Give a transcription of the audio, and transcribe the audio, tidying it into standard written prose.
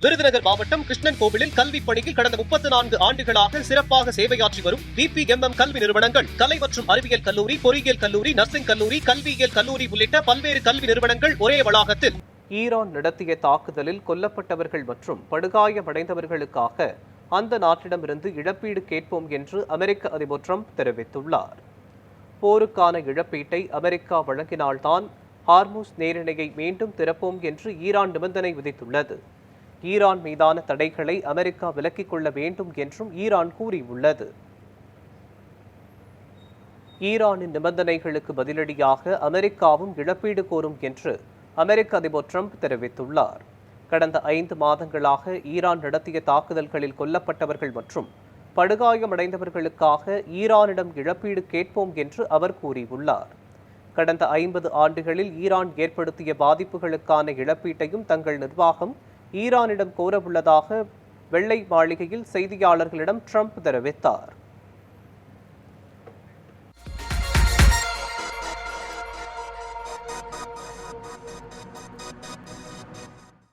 விருதுநகர் மாவட்டம் கிருஷ்ணன் கோவிலில் கல்விப் பணியில் கடந்த 34 ஆண்டுகளாக சிறப்பாக சேவையாற்றி வரும் VPMM கல்வி நிறுவனங்கள், கலை மற்றும் அறிவியல் கல்லூரி, பொறியியல் கல்லூரி, நர்சிங் கல்லூரி, கல்வியியல் கல்லூரி உள்ளிட்ட பல்வேறு கல்வி நிறுவனங்கள் ஒரே வளாகத்தில் ஈரான் நடத்திய தாக்குதலில் கொல்லப்பட்டவர்கள் மற்றும் படுகாயமடைந்தவர்களுக்காக அந்த நாட்டிடமிருந்து இழப்பீடு கேட்போம் என்று அமெரிக்க அதிபர் ட்ரம்ப் தெரிவித்துள்ளார். போருக்கான இழப்பீட்டை அமெரிக்கா வழங்கினால்தான் ஹார்முஸ் நீரிணையை மீண்டும் திறப்போம் என்று ஈரான் நிபந்தனை விதித்துள்ளது. ஈரான் மீதான தடைகளை அமெரிக்கா விலக்கிக் கொள்ள வேண்டும் என்றும் ஈரான் கூறியுள்ளது. ஈரானின் நிபந்தனைகளுக்கு பதிலடியாக அமெரிக்காவும் இழப்பீடு கோரும் என்று அமெரிக்க அதிபர் ட்ரம்ப் தெரிவித்துள்ளார். கடந்த 5 மாதங்களாக ஈரான் நடத்திய தாக்குதல்களில் கொல்லப்பட்டவர்கள் மற்றும் படுகாயமடைந்தவர்களுக்காக ஈரானிடம் இழப்பீடு கேட்போம் என்று அவர் கூறியுள்ளார். கடந்த 50 ஆண்டுகளில் ஈரான் ஏற்படுத்திய பாதிப்புகளுக்கான இழப்பீட்டையும் தங்கள் நிர்வாகம் ஈரானிடம் கோரவுள்ளதாக வெள்ளை மாளிகையில் செய்தியாளர்களிடம் ட்ரம்ப் தெரிவித்தார்.